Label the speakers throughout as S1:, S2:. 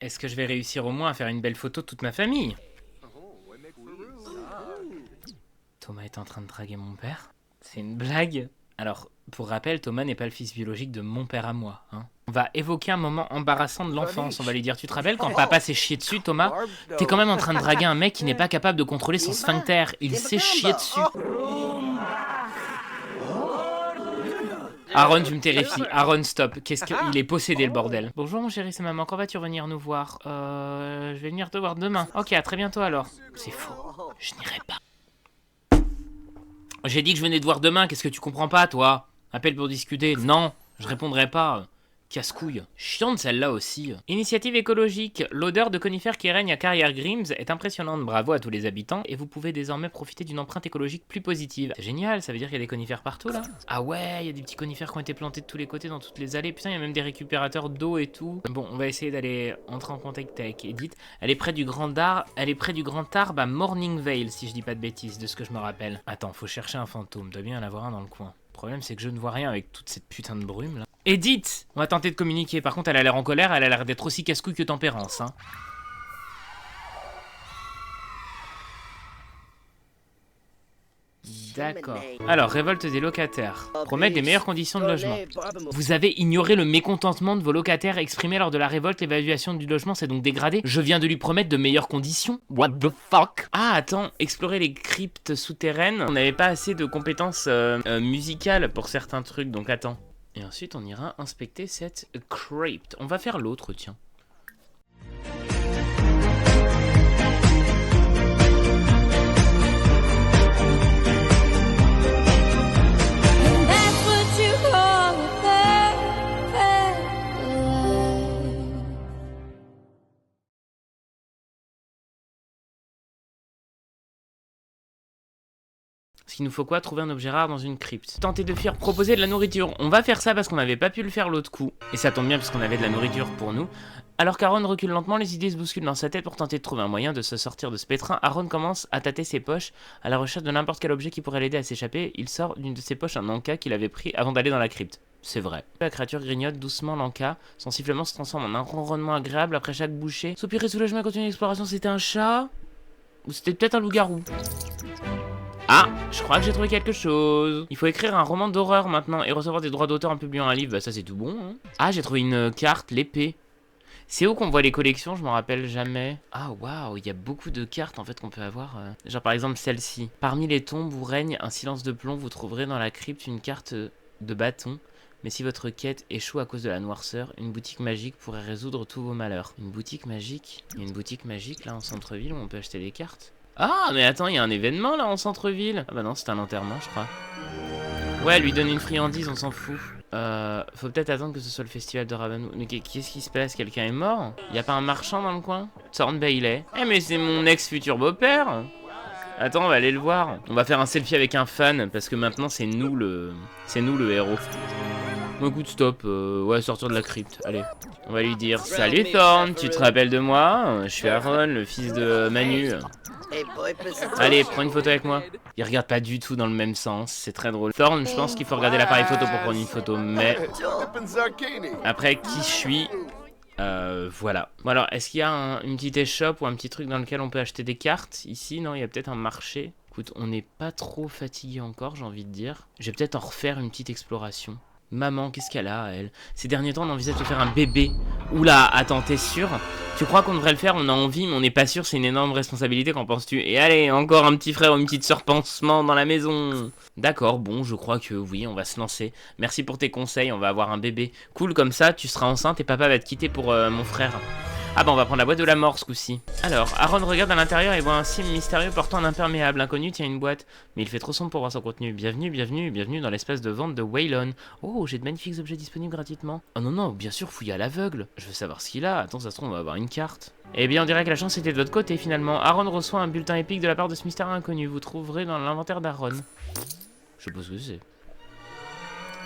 S1: Est-ce que je vais réussir au moins à faire une belle photo de toute ma famille? Thomas est en train de draguer mon père? C'est une blague? Alors, pour rappel, Thomas n'est pas le fils biologique de mon père à moi, hein. On va évoquer un moment embarrassant de l'enfance. On va lui dire, tu te rappelles quand papa s'est chié dessus, Thomas? T'es quand même en train de draguer un mec qui n'est pas capable de contrôler son sphincter. Il s'est chié dessus. Aaron, tu me terrifies. Aaron, stop. Qu'est-ce qu'il est possédé, le bordel. Bonjour, mon chéri, c'est maman. Quand vas-tu revenir nous voir? Je vais venir te voir demain. Ok, à très bientôt alors. C'est faux. Je n'irai pas. J'ai dit que je venais te voir demain. Qu'est-ce que tu comprends pas, toi? Appelle pour discuter. Non, je répondrai pas. Casse-couille. Chiante celle-là aussi. Initiative écologique. L'odeur de conifères qui règne à Carrière Grimes est impressionnante. Bravo à tous les habitants. Et vous pouvez désormais profiter d'une empreinte écologique plus positive. C'est génial, ça veut dire qu'il y a des conifères partout là? Ah ouais, il y a des petits conifères qui ont été plantés de tous les côtés dans toutes les allées. Putain, il y a même des récupérateurs d'eau et tout. Bon, on va essayer d'aller entrer en contact avec Edith. Elle est près du grand arbre à Morningvale, si je dis pas de bêtises, de ce que je me rappelle. Attends, faut chercher un fantôme. Doit bien en avoir un dans le coin. Le problème, c'est que je ne vois rien avec toute cette putain de brume là. Edith! On va tenter de communiquer. Par contre, elle a l'air en colère, elle a l'air d'être aussi casse-couille que Tempérance, hein. D'accord. Alors, révolte des locataires. Promettre des meilleures conditions de logement. Vous avez ignoré le mécontentement de vos locataires exprimé lors de la révolte. L'évaluation du logement s'est donc dégradée. Je viens de lui promettre de meilleures conditions. What the fuck? Ah, attends, explorer les cryptes souterraines. On n'avait pas assez de compétences musicales pour certains trucs, donc attends. Et ensuite, on ira inspecter cette crypte. On va faire l'autre, tiens. Parce qu'il nous faut quoi? Trouver un objet rare dans une crypte. Tenter de faire proposer de la nourriture. On va faire ça parce qu'on n'avait pas pu le faire l'autre coup. Et ça tombe bien puisqu'on avait de la nourriture pour nous. Alors qu'Aaron recule lentement, les idées se bousculent dans sa tête pour tenter de trouver un moyen de se sortir de ce pétrin. Aaron commence à tâter ses poches à la recherche de n'importe quel objet qui pourrait l'aider à s'échapper. Il sort d'une de ses poches un encas qu'il avait pris avant d'aller dans la crypte. C'est vrai. La créature grignote doucement l'encas. Son sifflement se transforme en un ronronnement agréable après chaque bouchée. Soupir et soulagement et continuer l'exploration. C'était un chat? Ou c'était peut-être un loup-garou? Ah, je crois que j'ai trouvé quelque chose. Il faut écrire un roman d'horreur maintenant et recevoir des droits d'auteur en publiant un livre. Bah ça c'est tout bon, hein. Ah, j'ai trouvé une carte, l'épée. C'est où qu'on voit les collections? Je m'en rappelle jamais. Ah waouh, il y a beaucoup de cartes en fait qu'on peut avoir. Genre par exemple celle-ci. Parmi les tombes où règne un silence de plomb, vous trouverez dans la crypte une carte de bâton. Mais si votre quête échoue à cause de la noirceur, une boutique magique pourrait résoudre tous vos malheurs. Une boutique magique? Il y a une boutique magique là en centre-ville où on peut acheter des cartes. Ah, mais attends, il y a un événement là en centre-ville. Ah bah non, c'est un enterrement, je crois. Ouais, lui donner une friandise, on s'en fout. Faut peut-être attendre que ce soit le festival de Rabanou. Mais qu'est-ce qui se passe? Quelqu'un est mort? Y a pas un marchand dans le coin? Thorn Bailey. Eh mais c'est mon ex-futur beau-père. Attends, on va aller le voir. On va faire un selfie avec un fan parce que maintenant c'est nous le héros. Bon écoute, stop. Ouais, sortir de la crypte. Allez. On va lui dire salut Thorn, tu te rappelles de moi? Je suis Aaron, le fils de Manu. Allez, prends une photo avec moi. Il regarde pas du tout dans le même sens, c'est très drôle. Thorn, je pense qu'il faut regarder l'appareil photo pour prendre une photo, mais... Après, qui je suis... voilà. Bon alors, est-ce qu'il y a une petite échoppe ou un petit truc dans lequel on peut acheter des cartes? Ici, non, il y a peut-être un marché. Écoute, on n'est pas trop fatigué encore, j'ai envie de dire. Je vais peut-être en refaire une petite exploration. Maman, qu'est-ce qu'elle a, elle? Ces derniers temps, on envisage de faire un bébé. Oula, attends, t'es sûr? Tu crois qu'on devrait le faire? On a envie, mais on n'est pas sûr, c'est une énorme responsabilité, qu'en penses-tu? Et allez, encore un petit frère ou une petite sœur pansement dans la maison. D'accord, bon, je crois que oui, on va se lancer. Merci pour tes conseils, on va avoir un bébé. Cool, comme ça, tu seras enceinte et papa va te quitter pour mon frère. Ah bah on va prendre la boîte de la mort ce coup-ci. Alors, Aaron regarde à l'intérieur et voit un signe mystérieux portant un imperméable. Inconnu tient une boîte, mais il fait trop sombre pour voir son contenu. Bienvenue dans l'espace de vente de Waylon. Oh, j'ai de magnifiques objets disponibles gratuitement. Oh non, non, bien sûr, fouille à l'aveugle. Je veux savoir ce qu'il a. Attends, ça se trouve, on va avoir une carte. Eh bien, on dirait que la chance était de l'autre côté finalement. Aaron reçoit un bulletin épique de la part de ce mystère inconnu. Vous trouverez dans l'inventaire d'Aaron. Je sais pas ce que c'est.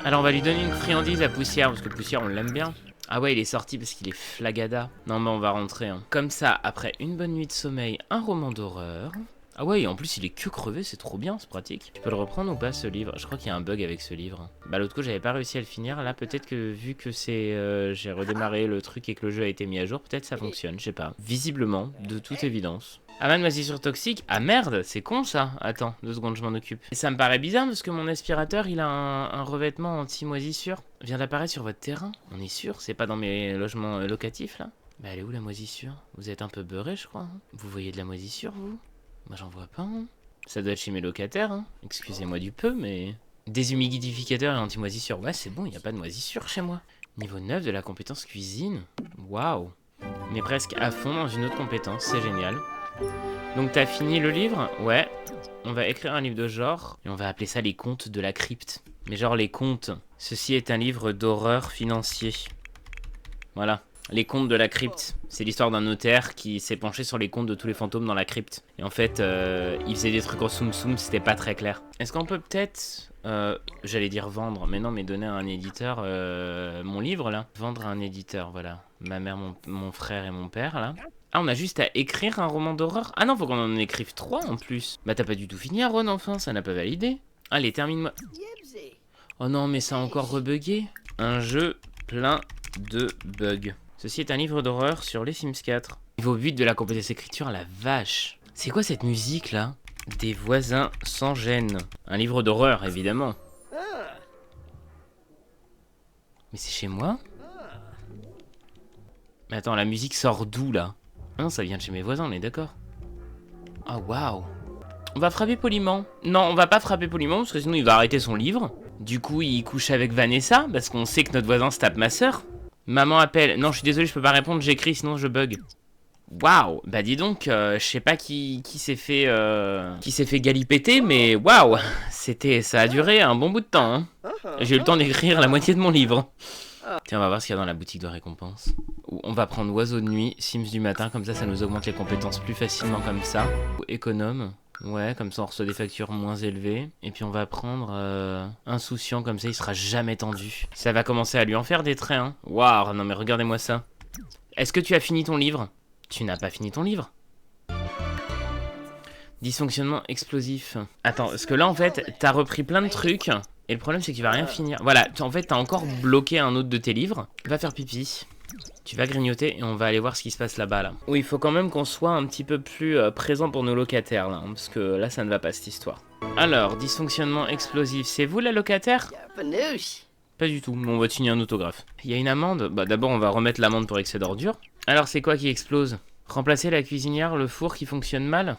S1: Alors, on va lui donner une friandise à Poussière, parce que Poussière, on l'aime bien. Ah ouais, il est sorti parce qu'il est flagada. Non mais on va rentrer, hein. Comme ça, après une bonne nuit de sommeil, un roman d'horreur. Ah ouais, et en plus il est que crevé, c'est trop bien, c'est pratique. Tu peux le reprendre ou pas ce livre? Je crois qu'il y a un bug avec ce livre. Bah l'autre coup j'avais pas réussi à le finir, là peut-être que vu que c'est j'ai redémarré le truc et que le jeu a été mis à jour, peut-être ça fonctionne, je sais pas. Visiblement, de toute évidence. Ah man, moisissure toxique? Ah merde, c'est con ça. Attends, 2 secondes, je m'en occupe. Et ça me paraît bizarre parce que mon aspirateur il a un revêtement anti-moisissure. Vient d'apparaître sur votre terrain. On est sûr? C'est pas dans mes logements locatifs là? Bah elle est où la moisissure? Vous êtes un peu beurré je crois, hein. Vous voyez de la moisissure vous? Moi j'en vois pas, hein. Ça doit être chez mes locataires, hein. Excusez-moi du peu, mais... Déshumidificateur et anti-moisissure. Ouais, c'est bon, il n'y a pas de moisissure chez moi. Niveau 9 de la compétence cuisine. Waouh. On est presque à fond dans une autre compétence, c'est génial. Donc t'as fini le livre? Ouais. On va écrire un livre de genre, et on va appeler ça les contes de la crypte. Mais genre les contes. Ceci est un livre d'horreur financier. Voilà. Les contes de la crypte, c'est l'histoire d'un notaire qui s'est penché sur les comptes de tous les fantômes dans la crypte. Et en fait, il faisait des trucs en soum soum, c'était pas très clair. Est-ce qu'on peut peut-être, j'allais dire vendre, mais non, mais donner à un éditeur mon livre là? Vendre à un éditeur, voilà. Ma mère, mon frère et mon père là. Ah, on a juste à écrire un roman d'horreur? Ah non, faut qu'on en écrive 3 en plus. Bah t'as pas du tout fini Aaron, enfin, ça n'a pas validé. Allez, termine-moi. Oh non, mais ça a encore rebugué. Un jeu plein de bugs. Ceci est un livre d'horreur sur les Sims 4. Niveau 8 de la compétence écriture, la vache. C'est quoi cette musique là? Des voisins sans gêne. Un livre d'horreur, évidemment. Mais c'est chez moi? Mais attends, la musique sort d'où là? Ah non, ça vient de chez mes voisins, on est d'accord. Ah waouh. On va frapper poliment. Non, on va pas frapper poliment parce que sinon il va arrêter son livre. Du coup, il couche avec Vanessa parce qu'on sait que notre voisin se tape ma soeur. Maman appelle. Non, je suis désolé, je peux pas répondre, j'écris, sinon je bug. Waouh. Bah dis donc, je sais pas qui s'est fait galipeter, mais waouh. Ça a duré un bon bout de temps, hein. J'ai eu le temps d'écrire la moitié de mon livre. Tiens, on va voir ce qu'il y a dans la boutique de récompense. On va prendre oiseau de nuit, Sims du matin, comme ça nous augmente les compétences plus facilement comme ça. Économe. Ouais, comme ça on reçoit des factures moins élevées. Et puis on va prendre insouciant, comme ça il sera jamais tendu. Ça va commencer à lui en faire des traits, hein. Waouh, non mais regardez-moi ça. Est-ce que tu as fini ton livre? Tu n'as pas fini ton livre. Dysfonctionnement explosif. Attends, parce que là en fait, t'as repris plein de trucs. Et le problème c'est que tu vas rien finir. Voilà, en fait t'as encore bloqué un autre de tes livres. Va faire pipi. Tu vas grignoter et on va aller voir ce qui se passe là-bas là. Oui, il faut quand même qu'on soit un petit peu plus présent pour nos locataires là, hein, parce que là ça ne va pas cette histoire. Alors, dysfonctionnement explosif, c'est vous la locataire? Pas du tout, on va te signer un autographe. Il y a une amende? Bah d'abord on va remettre l'amende pour excès d'ordures. Alors c'est quoi qui explose? Remplacer la cuisinière, le four qui fonctionne mal?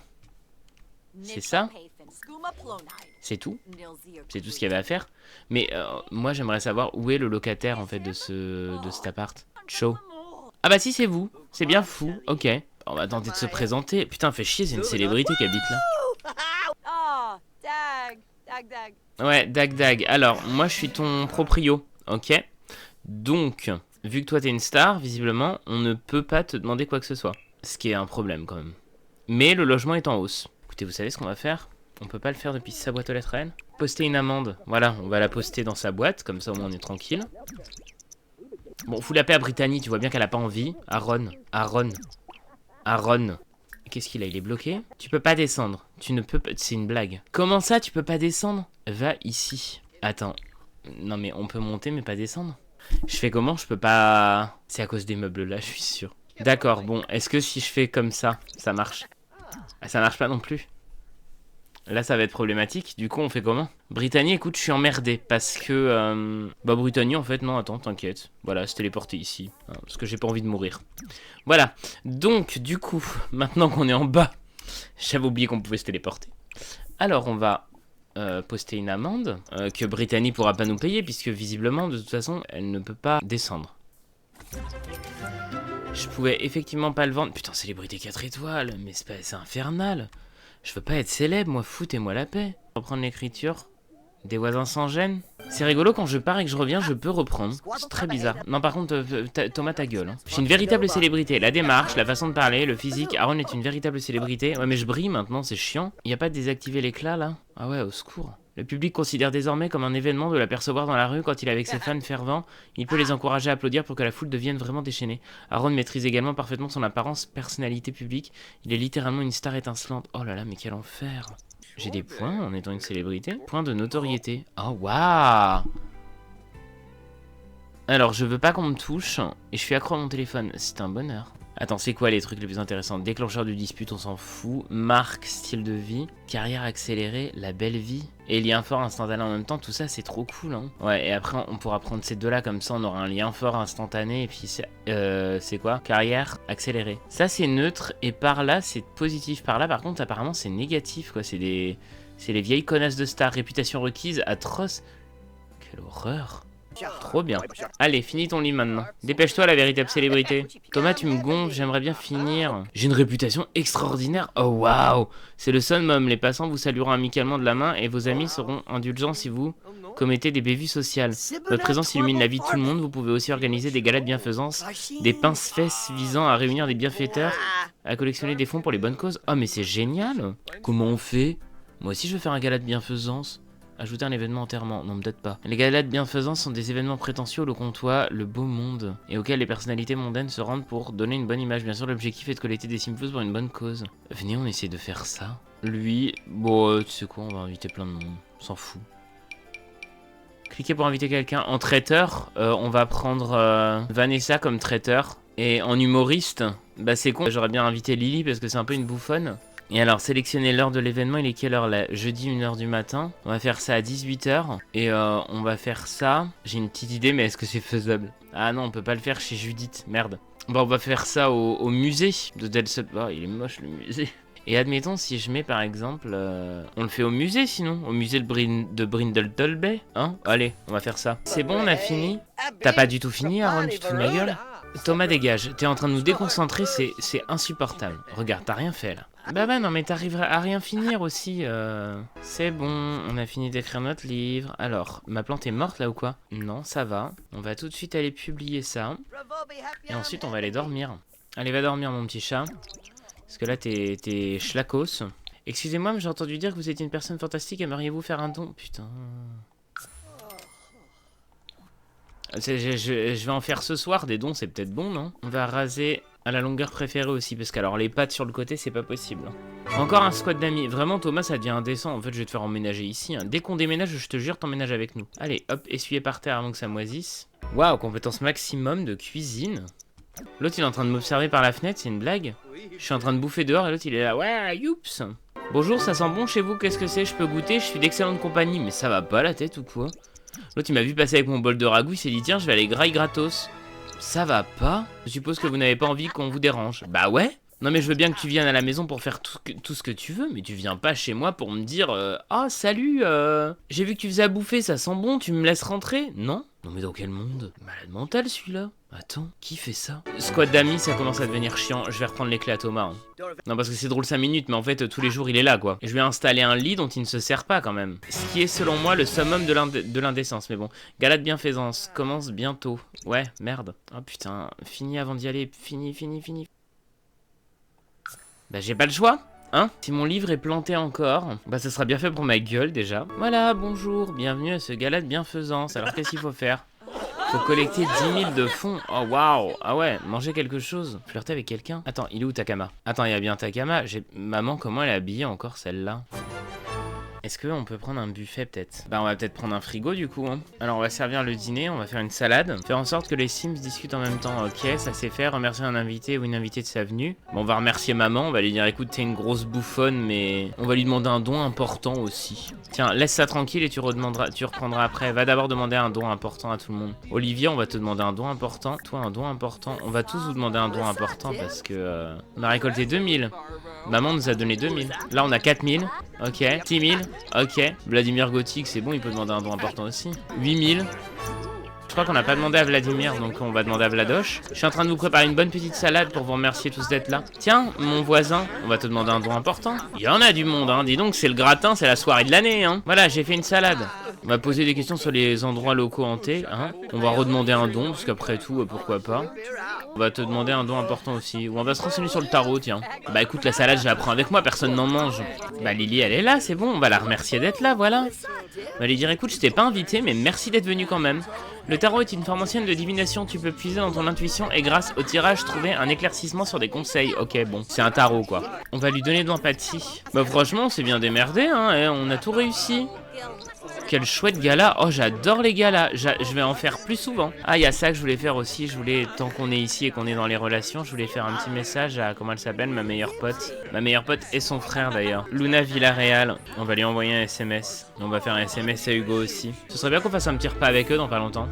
S1: C'est ça? C'est tout? C'est tout ce qu'il y avait à faire? Mais moi j'aimerais savoir où est le locataire en fait de cet appart. Chaud. Ah bah si c'est vous, c'est bien fou, ok. On va tenter de se présenter. Putain, fait chier, c'est une célébrité qui habite là. Ouais, Dag. Alors, moi je suis ton proprio, ok. Donc, vu que toi t'es une star, visiblement, on ne peut pas te demander quoi que ce soit. Ce qui est un problème quand même. Mais le logement est en hausse. Écoutez, vous savez ce qu'on va faire? On peut pas le faire depuis sa boîte aux lettres à elle. Poster une amende. Voilà, on va la poster dans sa boîte, comme ça au moins on est tranquille. Bon, fous la paix à Brittany, tu vois bien qu'elle a pas envie. Aaron. Qu'est-ce qu'il a? Il est bloqué? Tu peux pas descendre. Tu ne peux pas... C'est une blague. Comment ça, tu peux pas descendre? Va ici. Attends. Non mais on peut monter mais pas descendre. Je fais comment? Je peux pas... C'est à cause des meubles là, je suis sûr. D'accord, bon. Est-ce que si je fais comme ça marche? Ah, ça marche pas non plus. Là, ça va être problématique. Du coup, on fait comment? Brittany, écoute, je suis emmerdé parce que... Bah, Brittany, en fait, non, attends, t'inquiète. Voilà, se téléporter ici. Hein, parce que j'ai pas envie de mourir. Voilà. Donc, du coup, maintenant qu'on est en bas, j'avais oublié qu'on pouvait se téléporter. Alors, on va poster une amende que Brittany pourra pas nous payer puisque, visiblement, de toute façon, elle ne peut pas descendre. Je pouvais effectivement pas le vendre. Putain, célébrité 4 étoiles. Mais c'est infernal. Je veux pas être célèbre, moi, foutez-moi la paix. Reprendre l'écriture. Des voisins sans gêne. C'est rigolo, quand je pars et que je reviens, je peux reprendre. C'est très bizarre. Non, par contre, Thomas, ta gueule. Hein. Je suis une véritable célébrité. La démarche, la façon de parler, le physique. Aaron est une véritable célébrité. Ouais, mais je brille maintenant, c'est chiant. Y a pas de désactiver l'éclat, là? Ah ouais, au secours. Le public considère désormais comme un événement de l'apercevoir dans la rue quand il est avec ses fans fervents. Il peut les encourager à applaudir pour que la foule devienne vraiment déchaînée. Aaron maîtrise également parfaitement son apparence, personnalité publique. Il est littéralement une star étincelante. Oh là là, mais quel enfer. J'ai des points en étant une célébrité. Points de notoriété. Oh waouh. Alors, je veux pas qu'on me touche, et je suis accro à mon téléphone. C'est un bonheur. Attends, c'est quoi les trucs les plus intéressants? Déclencheur de dispute, on s'en fout. Marque, style de vie. Carrière accélérée, la belle vie. Et lien fort instantané en même temps, tout ça c'est trop cool, hein. Ouais, et après on pourra prendre ces deux-là, comme ça on aura un lien fort instantané, et puis c'est quoi? Carrière accélérée. Ça c'est neutre, et par là c'est positif. Par là par contre apparemment c'est négatif, quoi. C'est les vieilles connasses de stars, réputation requise, atroce. Quelle horreur. Trop bien. Allez, finis ton lit maintenant. Dépêche-toi, la véritable célébrité. Thomas, tu me gonfles, j'aimerais bien finir. J'ai une réputation extraordinaire. Oh waouh. C'est le summum. Les passants vous salueront amicalement de la main et vos amis seront indulgents si vous commettez des bévues sociales. Votre présence illumine la vie de tout le monde. Vous pouvez aussi organiser des galas de bienfaisance, des pince-fesses visant à réunir des bienfaiteurs, à collectionner des fonds pour les bonnes causes. Oh mais c'est génial. Comment on fait? Moi aussi je veux faire un gala de bienfaisance. Ajouter un événement enterrement, non peut-être pas. Les galas de bienfaisance sont des événements prétentieux où l'on côtoie le beau monde et auxquels les personnalités mondaines se rendent pour donner une bonne image. Bien sûr, l'objectif est de collecter des simfous pour une bonne cause. Venez, on essaie de faire ça. Lui, bon, tu sais quoi, on va inviter plein de monde. On s'en fout. Cliquez pour inviter quelqu'un. En traiteur, on va prendre Vanessa comme traiteur. Et en humoriste, bah c'est con, j'aurais bien invité Lily parce que c'est un peu une bouffonne. Et alors, sélectionnez l'heure de l'événement, il est quelle heure là? Jeudi 1h du matin. On va faire ça à 18h. Et on va faire ça. J'ai une petite idée, mais est-ce que c'est faisable? Ah non, on peut pas le faire chez Judith, merde. Bon, on va faire ça au musée de Delson. Oh, il est moche le musée. Et admettons, si je mets par exemple... on le fait au musée sinon? Au musée de Brindleton Bay? Hein? Allez, on va faire ça. C'est bon, on a fini? T'as pas du tout fini, Aaron? Tu te fous de ma gueule? Thomas, dégage. T'es en train de nous déconcentrer, c'est insupportable. Regarde, t'as rien fait là. Bah non mais t'arriveras à rien finir aussi. C'est bon, on a fini d'écrire notre livre. Alors, ma plante est morte là ou quoi? Non, ça va. On va tout de suite aller publier ça. Et ensuite on va aller dormir. Allez, va dormir mon petit chat. Parce que là t'es schlacos. Excusez-moi, mais j'ai entendu dire que vous étiez une personne fantastique. Aimeriez-vous faire un don? Putain. Je vais en faire ce soir, des dons c'est peut-être bon, non? On va raser à la longueur préférée aussi, parce qu'alors les pattes sur le côté c'est pas possible. Encore un squad d'amis, vraiment Thomas ça devient indécent, en fait je vais te faire emménager ici. Hein. Dès qu'on déménage je te jure t'emménages avec nous. Allez hop, essuyer par terre avant que ça moisisse. Waouh, compétence maximum de cuisine. L'autre il est en train de m'observer par la fenêtre, c'est une blague? Je suis en train de bouffer dehors et l'autre il est là, ouais youps. Bonjour, ça sent bon chez vous, qu'est-ce que c'est? Je peux goûter, je suis d'excellente compagnie, mais ça va pas la tête ou quoi? L'autre il m'a vu passer avec mon bol de ragoût, il s'est dit tiens je vais aller graille gratos. Ça va pas? Je suppose que vous n'avez pas envie qu'on vous dérange. Bah ouais. Non mais je veux bien que tu viennes à la maison pour faire tout ce que tu veux, mais tu viens pas chez moi pour me dire ah salut, j'ai vu que tu faisais à bouffer, ça sent bon, tu me laisses rentrer? Non? Non mais dans quel monde? Malade mental celui-là. Attends, qui fait ça? Squad d'amis, ça commence à devenir chiant. Je vais reprendre les clés à Thomas. Hein. Non, parce que c'est drôle 5 minutes, mais en fait, tous les jours, il est là, quoi. Et je vais installer un lit dont il ne se sert pas, quand même. Ce qui est, selon moi, le summum de l'indécence. Mais bon, gala de bienfaisance commence bientôt. Ouais, merde. Oh putain, fini avant d'y aller. Fini. Bah, j'ai pas le choix. Hein? Si mon livre est planté encore, bah ça sera bien fait pour ma gueule déjà. Voilà, bonjour, bienvenue à ce gala de bienfaisance. Alors qu'est-ce qu'il faut faire? Faut collecter 10 000 de fonds. Oh waouh. Ah ouais, manger quelque chose. Flirter avec quelqu'un. Attends, il est où Takama? Attends, il y a bien Takama. Maman, comment elle est habillée encore celle-là? Est-ce qu'on peut prendre un buffet peut-être? Bah on va peut-être prendre un frigo du coup hein. Alors on va servir le dîner, on va faire une salade. Faire en sorte que les Sims discutent en même temps. Ok, ça c'est fait. Remercier un invité ou une invitée de sa venue. Bon on va remercier maman, on va lui dire écoute t'es une grosse bouffonne mais on va lui demander un don important aussi. Tiens, laisse ça tranquille et tu reprendras après. Va d'abord demander un don important à tout le monde. Olivier, on va te demander un don important. Toi un don important. On va tous vous demander un don important parce que on a récolté 2000. Maman nous a donné 2000. Là on a 4000. Ok, 6000. Ok, Vladimir Gothic, c'est bon, il peut demander un don important aussi. 8000. Je crois qu'on n'a pas demandé à Vladimir, donc on va demander à Vladoche. Je suis en train de vous préparer une bonne petite salade pour vous remercier tous d'être là. Tiens, mon voisin, on va te demander un don important. Il y en a du monde, hein. Dis donc, c'est le gratin, c'est la soirée de l'année, hein. Voilà, j'ai fait une salade. On va poser des questions sur les endroits locaux hantés, hein. On va redemander un don, parce qu'après tout, pourquoi pas. On va te demander un don important aussi. Ou on va se renseigner sur le tarot, tiens. Bah écoute, la salade, je la prends avec moi, personne n'en mange. Bah Lily, elle est là, c'est bon, on va la remercier d'être là, voilà. On va lui dire, écoute, je t'ai pas invité, mais merci d'être venu quand même. Le tarot est une forme ancienne de divination, tu peux puiser dans ton intuition et grâce au tirage trouver un éclaircissement sur des conseils. Ok, bon, c'est un tarot quoi. On va lui donner de l'empathie. Bah franchement, on s'est bien démerdé, hein, et on a tout réussi. Quel chouette gala. Oh, j'adore les galas. Je vais en faire plus souvent. Ah, il y a ça que je voulais faire aussi. Je voulais, tant qu'on est ici et qu'on est dans les relations, je voulais faire un petit message à, comment elle s'appelle, ma meilleure pote. Ma meilleure pote et son frère d'ailleurs. Luna Villarreal. On va lui envoyer un SMS. On va faire un SMS à Hugo aussi. Ce serait bien qu'on fasse un petit repas avec eux dans pas longtemps.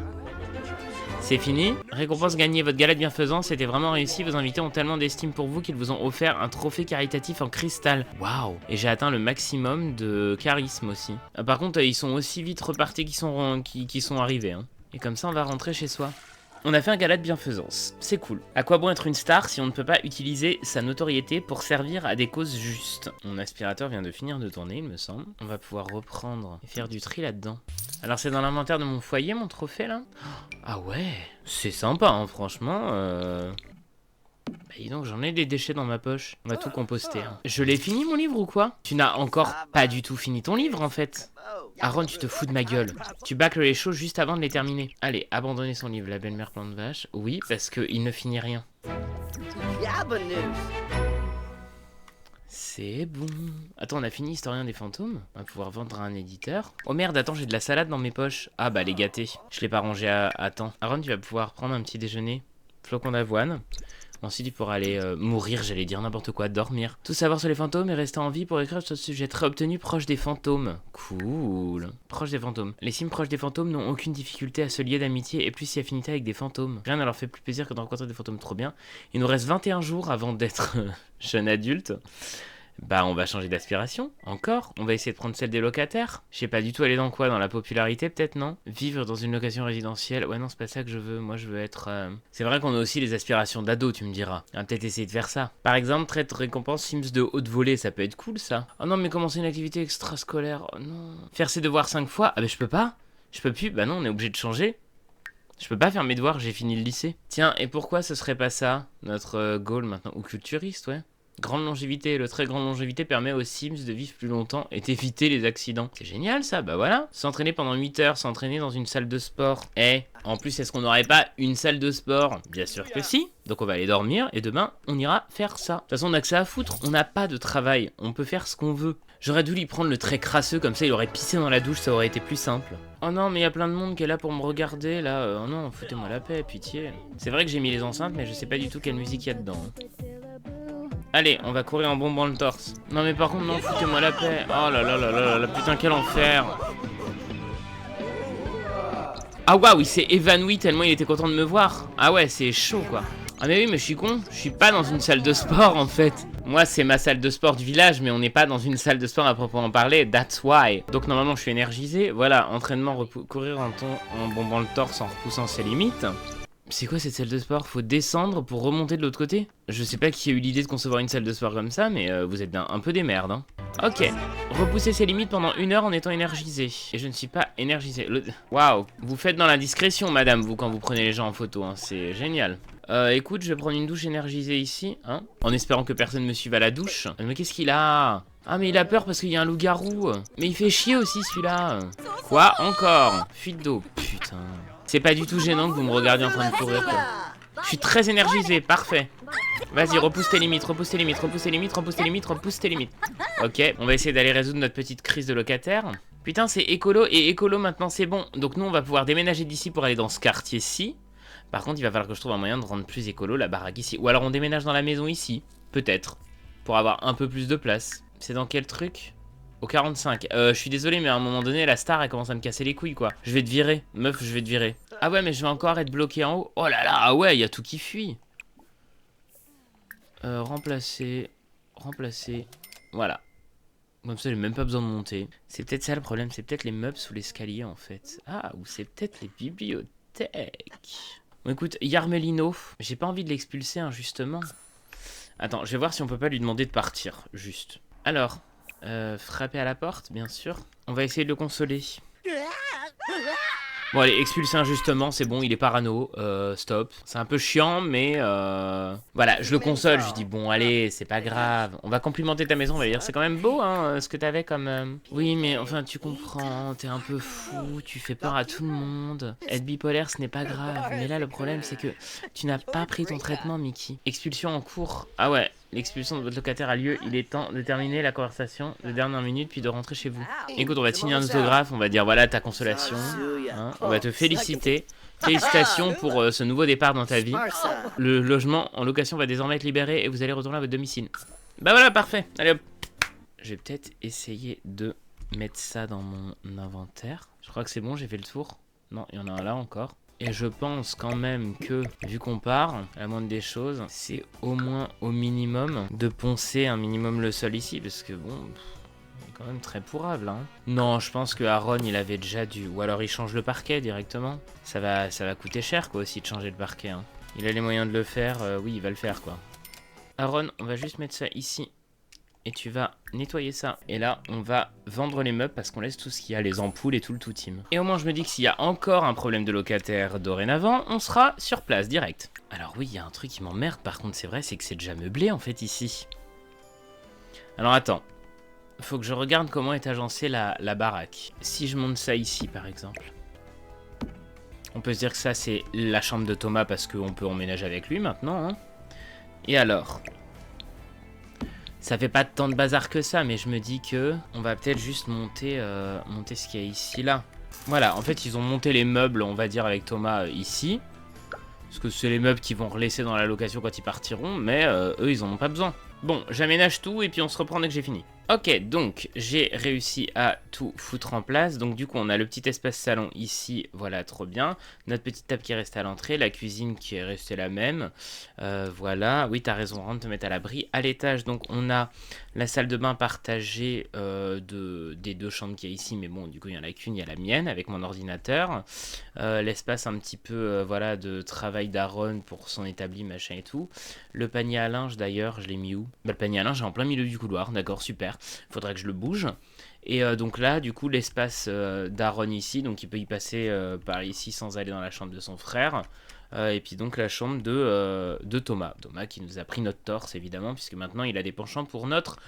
S1: C'est fini. Récompense gagnée. Votre gala de bienfaisance était vraiment réussi. Vos invités ont tellement d'estime pour vous qu'ils vous ont offert un trophée caritatif en cristal. Waouh. Et j'ai atteint le maximum de charisme aussi. Par contre, ils sont aussi vite repartis qu'ils sont arrivés. Hein. Et comme ça, on va rentrer chez soi. On a fait un gala de bienfaisance. C'est cool. À quoi bon être une star si on ne peut pas utiliser sa notoriété pour servir à des causes justes? Mon aspirateur vient de finir de tourner, il me semble. On va pouvoir reprendre et faire du tri là-dedans. Alors c'est dans l'inventaire de mon foyer, mon trophée, là? Ah ouais, c'est sympa, hein, franchement. Bah dis donc, j'en ai des déchets dans ma poche. On va tout composter. Hein. Je l'ai fini, mon livre, ou quoi? Tu n'as encore pas du tout fini ton livre, en fait. Aaron, tu te fous de ma gueule. Tu bâcles les choses juste avant de les terminer. Allez, abandonner son livre. La belle-mère plante vache. Oui, parce qu'il ne finit rien. C'est bon. Attends, on a fini Historien des fantômes. On va pouvoir vendre à un éditeur. Oh merde, attends, j'ai de la salade dans mes poches. Ah bah, les gâtés. Je l'ai pas rangé à temps. Aaron, tu vas pouvoir prendre un petit déjeuner. Flocon d'avoine. Ensuite, il pourra aller mourir, j'allais dire n'importe quoi, dormir. Tout savoir sur les fantômes et rester en vie pour écrire sur ce sujet très obtenu proche des fantômes. Cool. Proche des fantômes. Les sims proches des fantômes n'ont aucune difficulté à se lier d'amitié et plus si affinité avec des fantômes. Rien ne leur fait plus plaisir que de rencontrer des fantômes trop bien. Il nous reste 21 jours avant d'être jeune adulte. Bah on va changer d'aspiration, encore. On va essayer de prendre celle des locataires. Je sais pas du tout aller dans quoi, dans la popularité peut-être, non? Vivre dans une location résidentielle, ouais non c'est pas ça que je veux, moi je veux être... C'est vrai qu'on a aussi les aspirations d'ado, tu me diras. On va peut-être essayer de faire ça. Par exemple, traite récompense Sims de haute volée, ça peut être cool ça. Oh non mais commencer une activité extrascolaire, oh non. Faire ses devoirs 5 fois, ah bah je peux pas. Je peux plus, bah non on est obligé de changer. Je peux pas faire mes devoirs, j'ai fini le lycée. Tiens, et pourquoi ce serait pas ça, notre goal maintenant? Ou culturiste, ouais. Grande longévité, le très grande longévité permet aux Sims de vivre plus longtemps et d'éviter les accidents. C'est génial ça, bah voilà. S'entraîner pendant 8 heures, s'entraîner dans une salle de sport. En plus, est-ce qu'on n'aurait pas une salle de sport? Bien sûr que si. Donc on va aller dormir et demain, on ira faire ça. De toute façon, on a que ça à foutre, on n'a pas de travail, on peut faire ce qu'on veut. J'aurais dû lui prendre le trait crasseux, comme ça il aurait pissé dans la douche, ça aurait été plus simple. Oh non, mais il y a plein de monde qui est là pour me regarder, là. Oh non, foutez-moi la paix, pitié. C'est vrai que j'ai mis les enceintes, mais je sais pas du tout quelle musique il y a dedans. Allez, on va courir en bombant le torse. Non mais par contre, non, foutez-moi la paix. Oh là là là là là, putain, quel enfer. Ah waouh, il s'est évanoui tellement il était content de me voir. Ah ouais, c'est chaud quoi. Ah mais oui, mais je suis con, je suis pas dans une salle de sport en fait. Moi c'est ma salle de sport du village, mais on n'est pas dans une salle de sport à proprement parler, that's why. Donc normalement je suis énergisé, voilà, entraînement, courir en bombant le torse en repoussant ses limites. C'est quoi cette salle de sport? Faut descendre pour remonter de l'autre côté? Je sais pas qui a eu l'idée de concevoir une salle de sport comme ça, mais vous êtes un peu des merdes. Hein. Ok, repousser ses limites pendant 1 heure en étant énergisé. Et je ne suis pas énergisé. Waouh, vous faites dans la discrétion, madame, vous, quand vous prenez les gens en photo. Hein. C'est génial. Écoute, je vais prendre une douche énergisée ici, hein, en espérant que personne me suive à la douche. Mais qu'est-ce qu'il a? Ah, mais il a peur parce qu'il y a un loup-garou. Mais il fait chier aussi, celui-là. Quoi? Encore? Fuite d'eau. Putain. C'est pas du tout gênant que vous me regardiez en train de courir, quoi. Je suis très énergisé, parfait. Vas-y, repousse tes limites, repousse tes limites, repousse tes limites, repousse tes limites, repousse tes limites. Ok, on va essayer d'aller résoudre notre petite crise de locataire. Putain, c'est écolo et écolo maintenant, c'est bon. Donc nous, on va pouvoir déménager d'ici pour aller dans ce quartier-ci. Par contre, il va falloir que je trouve un moyen de rendre plus écolo la baraque ici. Ou alors on déménage dans la maison ici, peut-être, pour avoir un peu plus de place. C'est dans quel truc? Au 45. Je suis désolé, mais à un moment donné, la star, elle commence à me casser les couilles, quoi. Je vais te virer. Meuf, je vais te virer. Ah ouais, mais je vais encore être bloqué en haut. Oh là là, ah ouais, il y a tout qui fuit. Remplacer. Remplacer. Voilà. Comme ça, j'ai même pas besoin de monter. C'est peut-être ça le problème. C'est peut-être les meubles sous l'escalier, en fait. Ah, ou c'est peut-être les bibliothèques. Bon, écoute, Yarmelino. J'ai pas envie de l'expulser, hein, justement. Attends, je vais voir si on peut pas lui demander de partir. Juste. Alors... frapper à la porte, bien sûr. On va essayer de le consoler. Bon allez, expulser injustement, c'est bon, il est parano, stop. C'est un peu chiant, mais voilà, je le console, je dis bon allez, c'est pas grave. On va complimenter ta maison, on va dire c'est quand même beau hein, ce que t'avais comme... Oui mais enfin tu comprends, t'es un peu fou, tu fais peur à tout le monde. Être bipolaire ce n'est pas grave, mais là le problème c'est que tu n'as pas pris ton traitement Mickey. Expulsion en cours, ah ouais. L'expulsion de votre locataire a lieu, il est temps de terminer la conversation de dernière minute puis de rentrer chez vous. Écoute, on va te signer un autographe, on va dire voilà ta consolation, hein, on va te féliciter. Félicitations pour ce nouveau départ dans ta vie. Le logement en location va désormais être libéré et vous allez retourner à votre domicile. Bah voilà, parfait. Allez hop. Je vais peut-être essayer de mettre ça dans mon inventaire. Je crois que c'est bon, j'ai fait le tour. Non, il y en a un là encore. Et je pense quand même que, vu qu'on part, à la moindre des choses, c'est au moins au minimum de poncer un minimum le sol ici, parce que bon, il est quand même très pourrable, hein. Non, je pense que Aaron, il avait déjà dû, ou alors il change le parquet directement. Ça va coûter cher, quoi, aussi, de changer le parquet, hein. Il a les moyens de le faire, oui, il va le faire, quoi. Aaron, on va juste mettre ça ici. Et tu vas nettoyer ça. Et là, on va vendre les meubles parce qu'on laisse tout ce qu'il y a, les ampoules et tout le tout team. Et au moins, je me dis que s'il y a encore un problème de locataire dorénavant, on sera sur place direct. Alors oui, il y a un truc qui m'emmerde par contre, c'est vrai, c'est que c'est déjà meublé en fait ici. Alors attends. Faut que je regarde comment est agencée la baraque. Si je monte ça ici par exemple. On peut se dire que ça c'est la chambre de Thomas parce qu'on peut emménager avec lui maintenant, hein. Et alors ? Ça fait pas tant de bazar que ça, mais je me dis que on va peut-être juste monter ce qu'il y a ici, là. Voilà, en fait, ils ont monté les meubles, on va dire, avec Thomas ici. Parce que c'est les meubles qu'ils vont relaisser dans la location quand ils partiront, mais eux, ils en ont pas besoin. Bon, j'aménage tout et puis on se reprend dès que j'ai fini. Ok, donc j'ai réussi à tout foutre en place. Donc du coup, on a le petit espace salon ici, voilà, trop bien. Notre petite table qui est restée à l'entrée, la cuisine qui est restée la même. Voilà, oui, t'as raison, rentre te mettre à l'abri. À l'étage, donc on a la salle de bain partagée des deux chambres qu'il y a ici. Mais bon, du coup, il y en a qu'une, il y a la mienne avec mon ordinateur. L'espace un petit peu, voilà, de travail d'Aaron pour son établi, machin et tout. Le panier à linge, d'ailleurs, je l'ai mis où? Bah, le panier à linge est en plein milieu du couloir, d'accord, super. Faudrait que je le bouge. Et donc là, du coup, l'espace d'Aaron ici, donc il peut y passer par ici sans aller dans la chambre de son frère. Et puis donc la chambre de Thomas. Thomas qui nous a pris notre torse, évidemment, puisque maintenant il a des penchants pour notre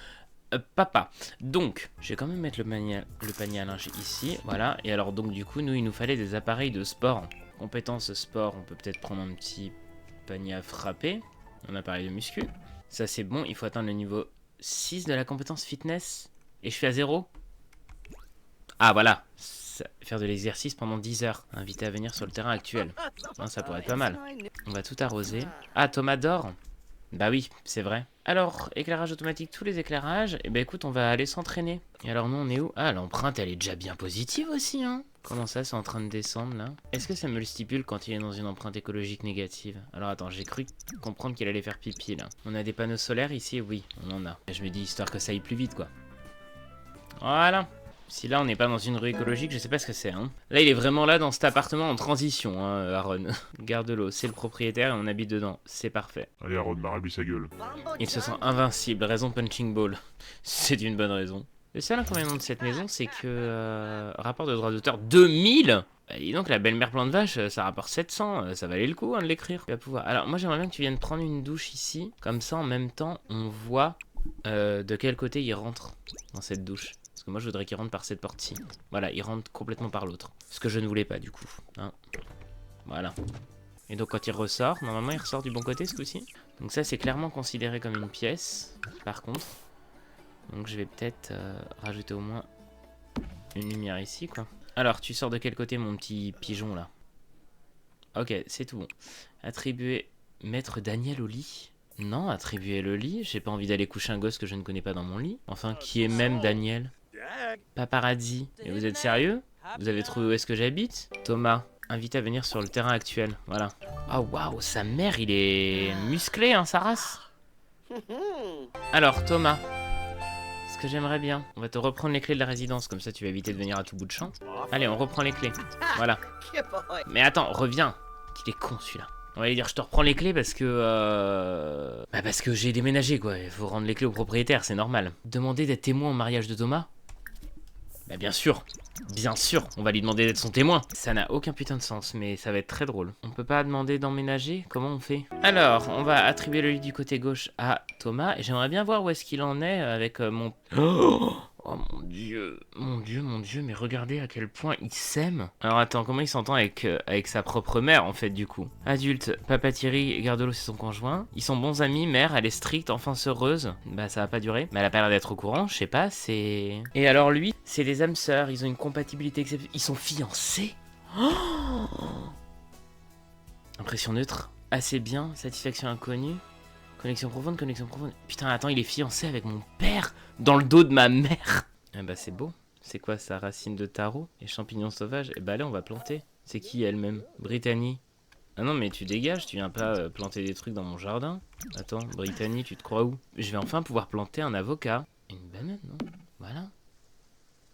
S1: papa. Donc, je vais quand même mettre le panier à linge ici, voilà. Et alors donc du coup, nous, il nous fallait des appareils de sport. Compétences sport, on peut peut-être prendre un petit panier à frapper. Un appareil de muscu. Ça c'est bon, il faut atteindre le niveau 6 de la compétence fitness. Et je suis à 0. Ah voilà, faire de l'exercice pendant 10 heures. Invité à venir sur le terrain actuel. Hein, ça pourrait être pas mal. On va tout arroser. Ah, Thomas dort. Bah oui, c'est vrai. Alors, éclairage automatique, tous les éclairages. Eh ben écoute, on va aller s'entraîner. Et alors nous, on est où? Ah, l'empreinte, elle est déjà bien positive aussi, hein. Comment ça, c'est en train de descendre, là? Est-ce que ça me le stipule quand il est dans une empreinte écologique négative? Alors attends, j'ai cru comprendre qu'il allait faire pipi, là. On a des panneaux solaires ici? Oui, on en a. Et je me dis, histoire que ça aille plus vite, quoi. Voilà. Si là on n'est pas dans une rue écologique, je sais pas ce que c'est, hein. Là il est vraiment là dans cet appartement en transition, hein, Aaron. Garde l'eau, c'est le propriétaire et on habite dedans, c'est parfait.
S2: Allez Aaron, barabue sa gueule.
S1: Il se sent invincible, raison punching ball. C'est une bonne raison. Le seul inconvénient de cette maison, c'est que... rapport de droit d'auteur, 2000 bah, dis donc, la belle-mère plan de vache, ça rapporte 700, ça valait le coup hein, de l'écrire. Alors moi j'aimerais bien que tu viennes prendre une douche ici, comme ça en même temps on voit de quel côté il rentre dans cette douche. Parce que moi je voudrais qu'il rentre par cette porte-ci. Voilà, il rentre complètement par l'autre. Ce que je ne voulais pas du coup. Hein. Voilà. Et donc quand il ressort, normalement il ressort du bon côté ce coup-ci. Donc ça c'est clairement considéré comme une pièce, par contre. Donc je vais peut-être rajouter au moins une lumière ici quoi. Alors tu sors de quel côté mon petit pigeon là? Ok, c'est tout bon. Attribuer maître Daniel au lit. Non, attribuer le lit. J'ai pas envie d'aller coucher un gosse que je ne connais pas dans mon lit. Enfin, qui est même Daniel? Paparazzi. Et vous êtes sérieux? Vous avez trouvé où est-ce que j'habite? Thomas, invité à venir sur le terrain actuel. Voilà. Oh waouh, sa mère, il est musclé, hein, sa race. Alors, Thomas, ce que j'aimerais bien, on va te reprendre les clés de la résidence, comme ça tu vas éviter de venir à tout bout de champ. Allez, on reprend les clés. Voilà. Mais attends, reviens. Il est con celui-là. On va lui dire je te reprends les clés parce que... Bah parce que j'ai déménagé quoi, il faut rendre les clés au propriétaire, c'est normal. Demander d'être témoin au mariage de Thomas? Bah bien sûr. Bien sûr, on va lui demander d'être son témoin. Ça n'a aucun putain de sens, mais ça va être très drôle. On peut pas demander d'emménager? Comment on fait? Alors, on va attribuer le lit du côté gauche à Thomas. Et j'aimerais bien voir où est-ce qu'il en est avec mon... Oh mon dieu, mon dieu, mon dieu, mais regardez à quel point il s'aime. Alors attends, comment il s'entend avec sa propre mère en fait du coup? Adulte, papa Thierry et Gardolo c'est son conjoint. Ils sont bons amis, mère elle est stricte, enfance heureuse. Bah ça va pas durer. Mais elle a pas l'air d'être au courant, je sais pas, c'est... Et alors lui, c'est des âmes sœurs, ils ont une compatibilité exceptionnelle. Ils sont fiancés. Oh, impression neutre, assez bien, satisfaction inconnue. Connexion profonde, connexion profonde. Putain, attends, il est fiancé avec mon père dans le dos de ma mère. Ah bah c'est beau. C'est quoi ça, racine de taro et champignons sauvages? Et bah là on va planter. C'est qui elle-même? Brittany. Ah non mais tu dégages, tu viens pas planter des trucs dans mon jardin. Attends, Brittany, tu te crois où? Je vais enfin pouvoir planter un avocat. Une banane, non? Voilà.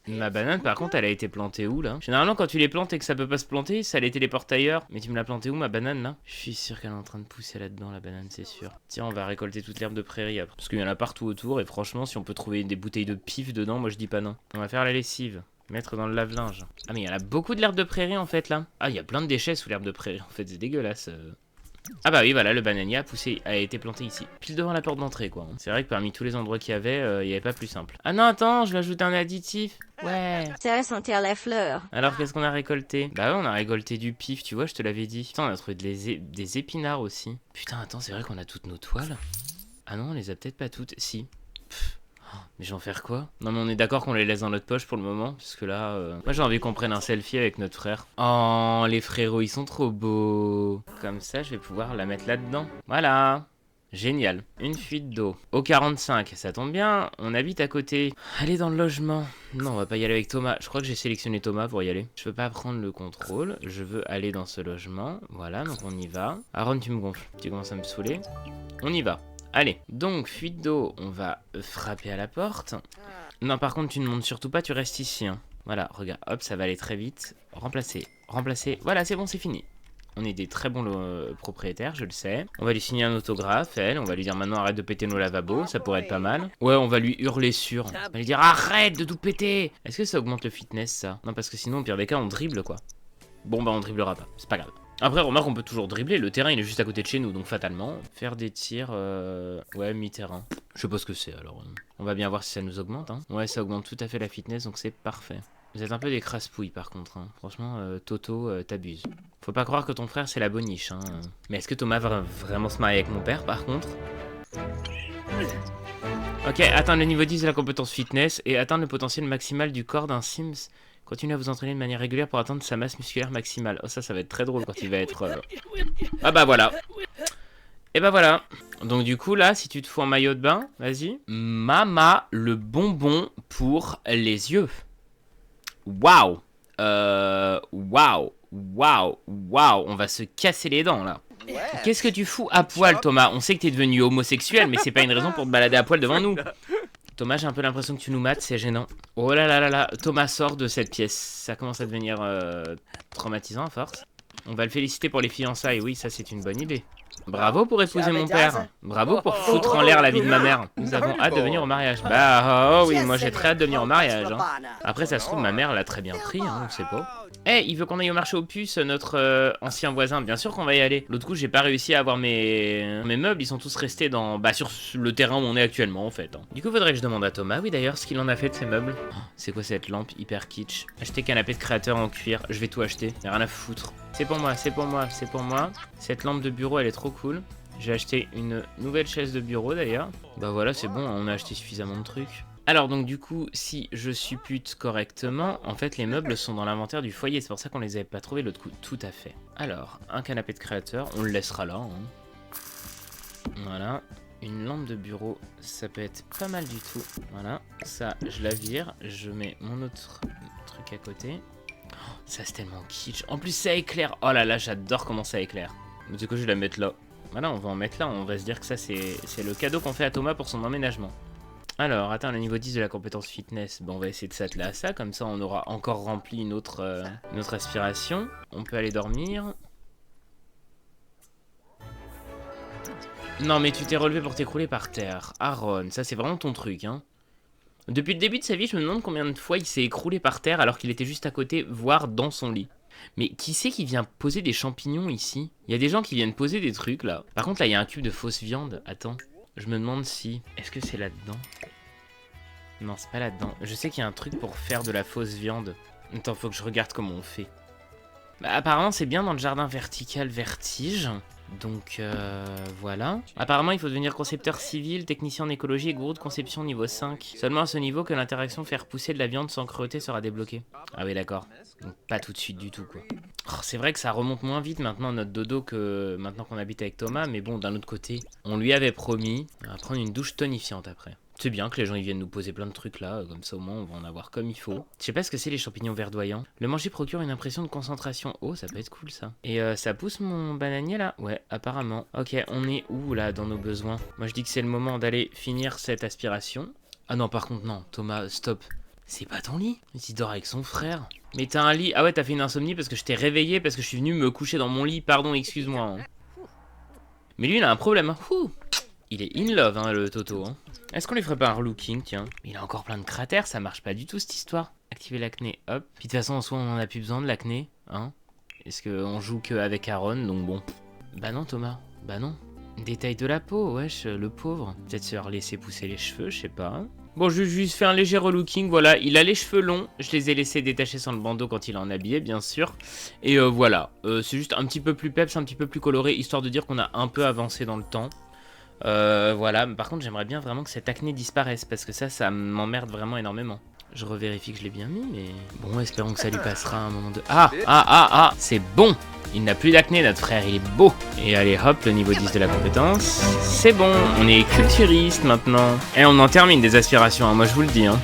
S1: Ma banane, par contre, elle a été plantée où, là? Généralement, quand tu les plantes et que ça peut pas se planter, ça les téléporte ailleurs. Mais tu me l'as plantée où, ma banane, là? Je suis sûr qu'elle est en train de pousser là-dedans, la banane, c'est sûr. Tiens, on va récolter toute l'herbe de prairie après. Parce qu'il y en a partout autour, et franchement, si on peut trouver des bouteilles de pif dedans, moi je dis pas non. On va faire la lessive. Mettre dans le lave-linge. Ah, mais il y en a beaucoup de l'herbe de prairie, en fait, là. Ah, il y a plein de déchets sous l'herbe de prairie, en fait, c'est dégueulasse. Ah bah oui, voilà, le bananier a été planté ici. Pile devant la porte d'entrée, quoi. C'est vrai que parmi tous les endroits qu'il y avait, il n'y avait pas plus simple. Ah non, attends, je vais ajouter un additif. Ouais.
S2: Ça sentir la fleur.
S1: Alors, qu'est-ce qu'on a récolté? Bah ouais, on a récolté du pif, tu vois, je te l'avais dit. Putain, on a trouvé des épinards aussi. Putain, attends, c'est vrai qu'on a toutes nos toiles. Ah non, on les a peut-être pas toutes. Si. Pff. Mais j'en faire quoi? Non mais on est d'accord qu'on les laisse dans notre poche pour le moment. Parce que là, moi j'ai envie qu'on prenne un selfie avec notre frère. Oh, les frérots, ils sont trop beaux. Comme ça, je vais pouvoir la mettre là-dedans. Voilà. Génial. Une fuite d'eau. Au 45, ça tombe bien, on habite à côté. Allez dans le logement. Non, on va pas y aller avec Thomas. Je crois que j'ai sélectionné Thomas pour y aller. Je peux pas prendre le contrôle. Je veux aller dans ce logement. Voilà, donc on y va. Aaron, tu me gonfles. Tu commences à me saouler. On y va. Allez, donc fuite d'eau, on va frapper à la porte. Non, par contre, tu ne montes surtout pas, tu restes ici. Hein. Voilà, regarde, hop, ça va aller très vite. Remplacer, remplacer. Voilà, c'est bon, c'est fini. On est des très bons propriétaires, je le sais. On va lui signer un autographe, elle. On va lui dire maintenant arrête de péter nos lavabos, ça pourrait être pas mal. Ouais, on va lui hurler sur. On va lui dire arrête de tout péter. Est-ce que ça augmente le fitness, ça? Non, parce que sinon, au pire des cas, on dribble, quoi. Bon, bah, on dribblera pas, c'est pas grave. Après, remarque, on peut toujours dribbler. Le terrain, il est juste à côté de chez nous, donc fatalement. Faire des tirs, ouais, mi-terrain. Je sais pas ce que c'est, alors. On va bien voir si ça nous augmente, hein. Ouais, ça augmente tout à fait la fitness, donc c'est parfait. Vous êtes un peu des crasse-pouilles, par contre, hein. Franchement, Toto, t'abuses. Faut pas croire que ton frère, c'est la boniche, hein. Mais est-ce que Thomas va vraiment se marier avec mon père, par contre? Ok, atteindre le niveau 10 de la compétence fitness et atteindre le potentiel maximal du corps d'un Sims. Continuez à vous entraîner de manière régulière pour atteindre sa masse musculaire maximale. Oh, ça va être très drôle quand il va être... Ah bah voilà. Et bah voilà. Donc du coup, là, si tu te fous en maillot de bain, vas-y. Mama, le bonbon pour les yeux. Waouh. Waouh. Waouh. Waouh. On va se casser les dents, là. Qu'est-ce que tu fous à poil, Thomas? On sait que t'es devenu homosexuel, mais c'est pas une raison pour te balader à poil devant nous. Thomas, j'ai un peu l'impression que tu nous mates, c'est gênant. Oh là là là là, Thomas sort de cette pièce. Ça commence à devenir traumatisant à force. On va le féliciter pour les fiançailles, oui, ça c'est une bonne idée. Bravo pour épouser mon père. Bravo pour foutre en l'air la vie de ma mère. Nous avons hâte de venir au mariage. Bah oh oui, moi j'ai très hâte de venir au mariage. Hein. Après ça se trouve, ma mère l'a très bien pris, hein, on sait pas. Eh, il veut qu'on aille au marché aux puces, notre ancien voisin. Bien sûr qu'on va y aller. L'autre coup, j'ai pas réussi à avoir mes meubles. Ils sont tous restés sur le terrain où on est actuellement, en fait. Hein. Du coup, faudrait que je demande à Thomas, oui d'ailleurs, ce qu'il en a fait de ces meubles. Oh, c'est quoi cette lampe hyper kitsch? Acheter canapé de créateur en cuir. Je vais tout acheter. Y'a rien à foutre. C'est pour moi, c'est pour moi, c'est pour moi. Cette lampe de bureau, elle est trop cool. J'ai acheté une nouvelle chaise de bureau d'ailleurs. Bah voilà, c'est bon, on a acheté suffisamment de trucs. Alors donc du coup, si je suppute correctement, en fait les meubles sont dans l'inventaire du foyer, c'est pour ça qu'on les avait pas trouvés l'autre coup, tout à fait. Alors, un canapé de créateur, on le laissera là. Hein. Voilà, une lampe de bureau, ça peut être pas mal du tout. Voilà, ça je la vire, je mets mon autre truc à côté. Oh, ça c'est tellement kitsch, en plus ça éclaire, oh là là j'adore comment ça éclaire. Du coup je vais la mettre là. Voilà, on va en mettre là, on va se dire que ça c'est le cadeau qu'on fait à Thomas pour son emménagement. Alors, atteint le niveau 10 de la compétence fitness. Bon, on va essayer de s'atteler à ça, comme ça on aura encore rempli une autre aspiration. On peut aller dormir. Non, mais tu t'es relevé pour t'écrouler par terre. Aaron, ça c'est vraiment ton truc, hein. Depuis le début de sa vie, je me demande combien de fois il s'est écroulé par terre alors qu'il était juste à côté, voire dans son lit. Mais qui c'est qui vient poser des champignons ici? Il y a des gens qui viennent poser des trucs là. Par contre là il y a un cube de fausse viande. Attends, je me demande si... Est-ce que c'est là-dedans? Non, c'est pas là-dedans. Je sais qu'il y a un truc pour faire de la fausse viande. Attends, faut que je regarde comment on fait. Bah, apparemment c'est bien dans le jardin vertical Vertige. Donc voilà. Apparemment il faut devenir concepteur civil, technicien en écologie et gourou de conception niveau 5. Seulement à ce niveau que l'interaction faire pousser de la viande sans cruauté sera débloquée. Ah oui d'accord. Donc pas tout de suite du tout quoi. Oh, c'est vrai que ça remonte moins vite maintenant notre dodo que maintenant qu'on habite avec Thomas. Mais bon d'un autre côté, on lui avait promis à prendre une douche tonifiante après. C'est bien que les gens ils viennent nous poser plein de trucs là, comme ça au moins on va en avoir comme il faut. Je sais pas ce que c'est les champignons verdoyants. Le manger procure une impression de concentration. Oh ça peut être cool ça. Et ça pousse mon bananier là? Ouais apparemment. Ok on est où là dans nos besoins? Moi je dis que c'est le moment d'aller finir cette aspiration. Ah non par contre non Thomas stop. C'est pas ton lit? Il dort avec son frère. Mais t'as un lit? Ah ouais t'as fait une insomnie parce que je t'ai réveillé parce que je suis venu me coucher dans mon lit. Pardon excuse-moi. Hein. Mais lui il a un problème. Hein. Il est in love hein, le Toto. Hein. Est-ce qu'on lui ferait pas un relooking, tiens? Il a encore plein de cratères, ça marche pas du tout cette histoire. Activer l'acné, hop. Puis de toute façon, en soi, on en a plus besoin de l'acné, hein? Est-ce qu'on joue qu'avec Aaron, donc bon. Bah non, Thomas, bah non. Détail de la peau, wesh, le pauvre. Peut-être se laisser pousser les cheveux, je sais pas. Bon, je lui ai juste fait un léger relooking, voilà. Il a les cheveux longs, je les ai laissés détacher sans le bandeau quand il est en habillé, bien sûr. Et voilà, c'est juste un petit peu plus peps, un petit peu plus coloré, histoire de dire qu'on a un peu avancé dans le temps. Voilà, mais par contre j'aimerais bien vraiment que cette acné disparaisse parce que ça m'emmerde vraiment énormément. Je revérifie que je l'ai bien mis, mais... Bon, espérons que ça lui passera à un moment de... Ah, c'est bon. Il n'a plus d'acné, notre frère, il est beau. Et allez, hop, le niveau 10 de la compétence. C'est bon, on est culturiste maintenant. Et on en termine des aspirations, hein, moi je vous le dis. Hein.